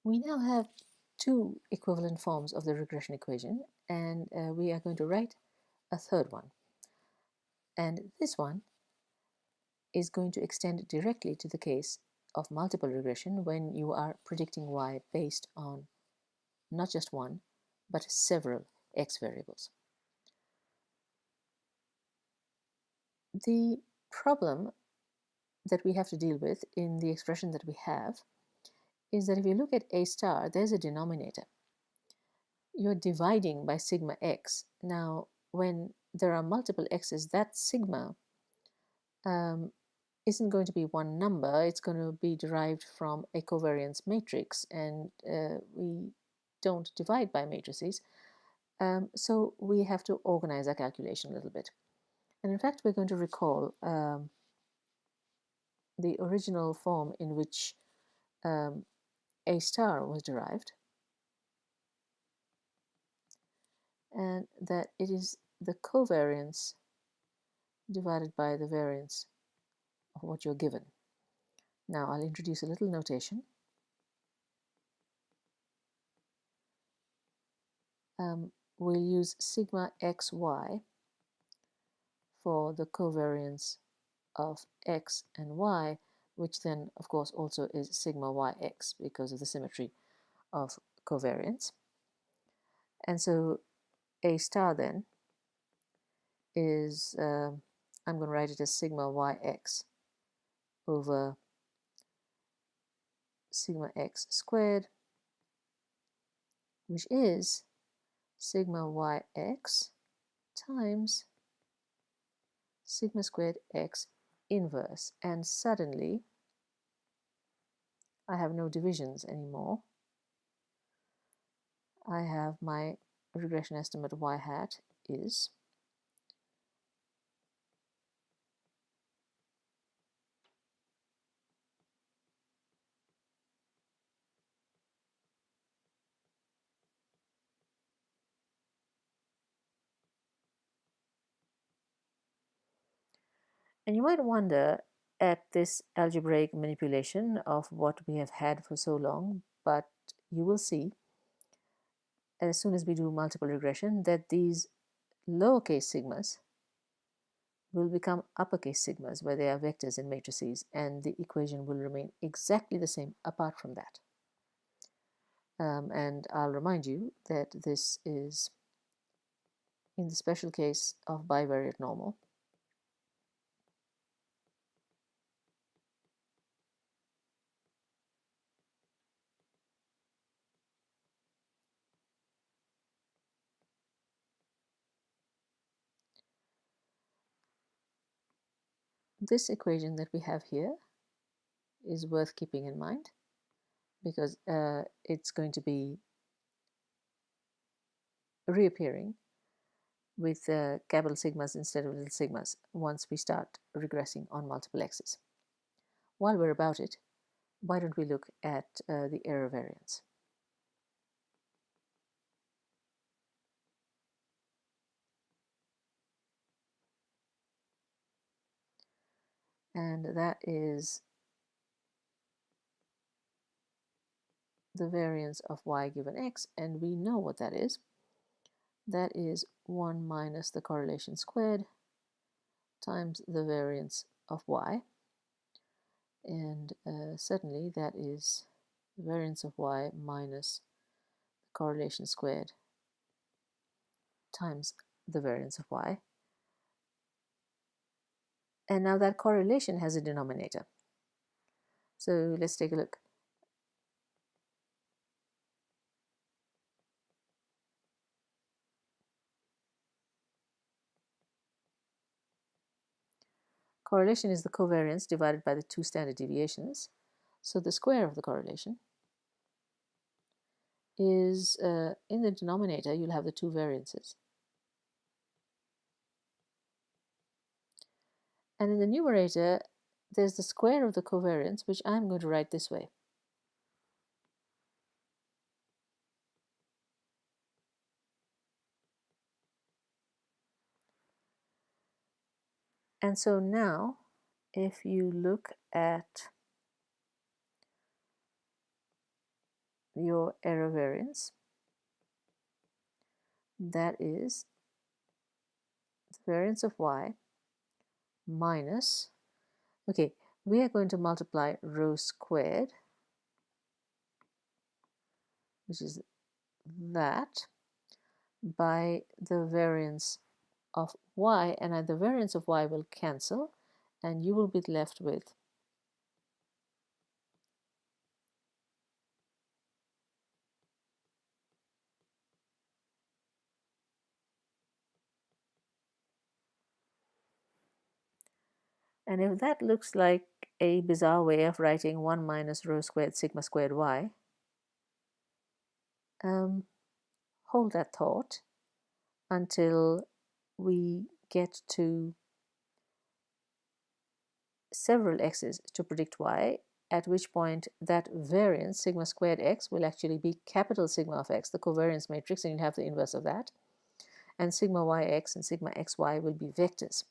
We now have two equivalent forms of the regression equation, and we are going to write a third one. And this one is going to extend directly to the case of multiple regression when you are predicting y based on not just one, but several x variables. The problem that we have to deal with in the expression that we have is that if you look at a star, there's a denominator. You're dividing by sigma x. Now, when there are multiple x's, that sigma isn't going to be one number. It's going to be derived from a covariance matrix, and we don't divide by matrices. So we have to organize our calculation a little bit. And in fact, we're going to recall the original form in which a star was derived, and that it is the covariance divided by the variance of what you're given. Now I'll introduce a little notation. We'll use sigma xy for the covariance of x and y, which then of course also is sigma yx because of the symmetry of covariance. And so a star then is, I'm going to write it as sigma yx over sigma x squared, which is sigma yx times sigma squared x inverse. And suddenly I have no divisions anymore. I have my regression estimate y hat is And you might wonder at this algebraic manipulation of what we have had for so long, but you will see as soon as we do multiple regression that these lowercase sigmas will become uppercase sigmas where they are vectors in matrices, and the equation will remain exactly the same apart from that. And I'll remind you that this is in the special case of bivariate normal. This equation that we have here is worth keeping in mind because it's going to be reappearing with capital sigmas instead of little sigmas once we start regressing on multiple x's. While we're about it, why don't we look at the error variance? And that is the variance of y given x, and we know what that is. That is 1 minus the correlation squared times the variance of y, and certainly that is the variance of y minus the correlation squared times the variance of y. And now that correlation has a denominator. So let's take a look. Correlation is the covariance divided by the two standard deviations. So the square of the correlation is, in the denominator, you'll have the two variances. And in the numerator, there's the square of the covariance, which I'm going to write this way. And so now, if you look at your error variance. That is the variance of y minus, okay, we are going to multiply rho squared, which is that, by the variance of y, and the variance of y will cancel, and you will be left with and if that looks like a bizarre way of writing 1 minus rho squared sigma squared y, hold that thought until we get to several x's to predict y, at which point that variance, sigma squared x, will actually be capital sigma of x, the covariance matrix, and you'll have the inverse of that. And sigma yx and sigma xy will be vectors.